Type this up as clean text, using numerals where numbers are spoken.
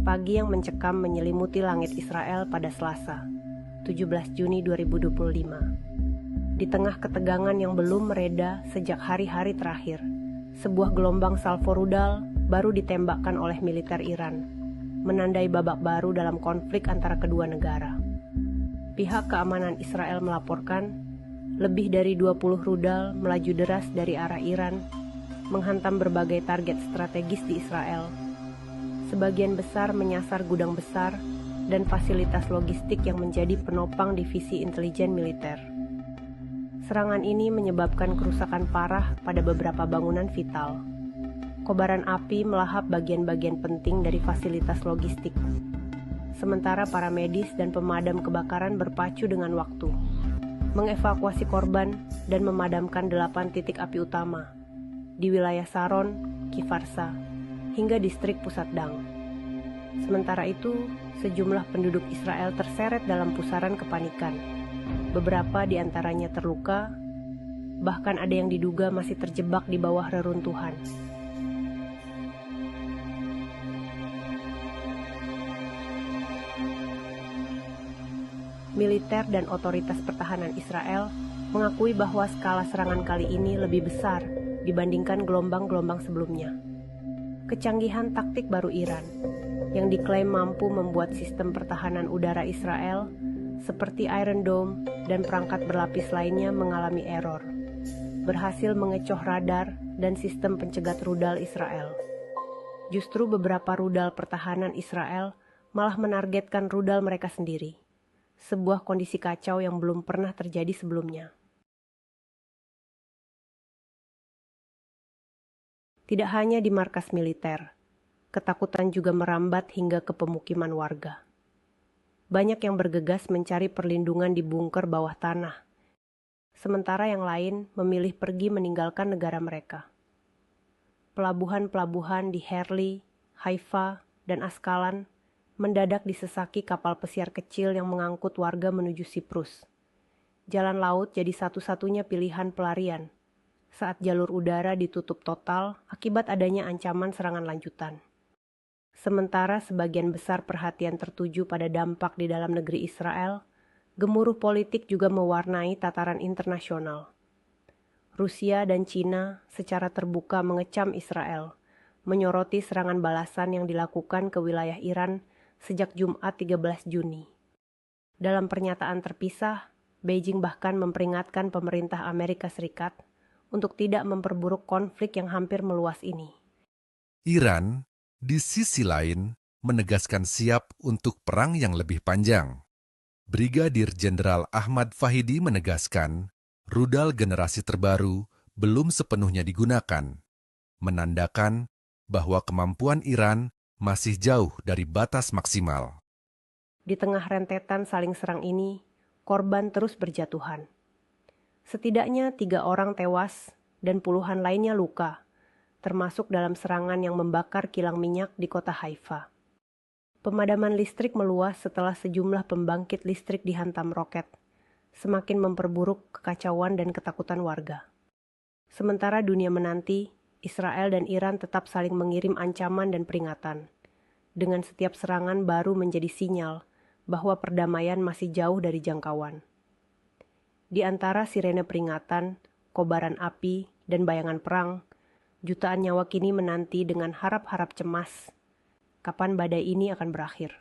Pagi yang mencekam menyelimuti langit Israel pada Selasa, 17 Juni 2025. Di tengah ketegangan yang belum mereda sejak hari-hari terakhir, sebuah gelombang salvo rudal baru ditembakkan oleh militer Iran, menandai babak baru dalam konflik antara kedua negara. Pihak keamanan Israel melaporkan, lebih dari 20 rudal melaju deras dari arah Iran, menghantam berbagai target strategis di Israel. Sebagian besar menyasar gudang besar dan fasilitas logistik yang menjadi penopang divisi intelijen militer. Serangan ini menyebabkan kerusakan parah pada beberapa bangunan vital. Kobaran api melahap bagian-bagian penting dari fasilitas logistik. Sementara para medis dan pemadam kebakaran berpacu dengan waktu, mengevakuasi korban dan memadamkan 8 titik api utama di wilayah Saron, Kifarsa, hingga distrik pusat Dang. Sementara itu, sejumlah penduduk Israel terseret dalam pusaran kepanikan. Beberapa di antaranya terluka, bahkan ada yang diduga masih terjebak di bawah reruntuhan. Militer dan otoritas pertahanan Israel mengakui bahwa skala serangan kali ini lebih besar dibandingkan gelombang-gelombang sebelumnya. Kecanggihan taktik baru Iran, yang diklaim mampu membuat sistem pertahanan udara Israel seperti Iron Dome dan perangkat berlapis lainnya mengalami error, berhasil mengecoh radar dan sistem pencegat rudal Israel. Justru beberapa rudal pertahanan Israel malah menargetkan rudal mereka sendiri, sebuah kondisi kacau yang belum pernah terjadi sebelumnya. Tidak hanya di markas militer, ketakutan juga merambat hingga ke pemukiman warga. Banyak yang bergegas mencari perlindungan di bunker bawah tanah, sementara yang lain memilih pergi meninggalkan negara mereka. Pelabuhan-pelabuhan di Herli, Haifa, dan Askalan mendadak disesaki kapal pesiar kecil yang mengangkut warga menuju Siprus. Jalan laut jadi satu-satunya pilihan pelarian saat jalur udara ditutup total akibat adanya ancaman serangan lanjutan. Sementara sebagian besar perhatian tertuju pada dampak di dalam negeri Israel, gemuruh politik juga mewarnai tataran internasional. Rusia dan Cina secara terbuka mengecam Israel, menyoroti serangan balasan yang dilakukan ke wilayah Iran sejak Jumat 13 Juni. Dalam pernyataan terpisah, Beijing bahkan memperingatkan pemerintah Amerika Serikat untuk tidak memperburuk konflik yang hampir meluas ini. Iran, di sisi lain, menegaskan siap untuk perang yang lebih panjang. Brigadir Jenderal Ahmad Fahidi menegaskan, rudal generasi terbaru belum sepenuhnya digunakan, menandakan bahwa kemampuan Iran masih jauh dari batas maksimal. Di tengah rentetan saling serang ini, korban terus berjatuhan. Setidaknya 3 orang tewas dan puluhan lainnya luka, termasuk dalam serangan yang membakar kilang minyak di kota Haifa. Pemadaman listrik meluas setelah sejumlah pembangkit listrik dihantam roket, semakin memperburuk kekacauan dan ketakutan warga. Sementara dunia menanti, Israel dan Iran tetap saling mengirim ancaman dan peringatan. Dengan setiap serangan baru menjadi sinyal bahwa perdamaian masih jauh dari jangkauan. Di antara sirene peringatan, kobaran api, dan bayangan perang, jutaan nyawa kini menanti dengan harap-harap cemas kapan badai ini akan berakhir.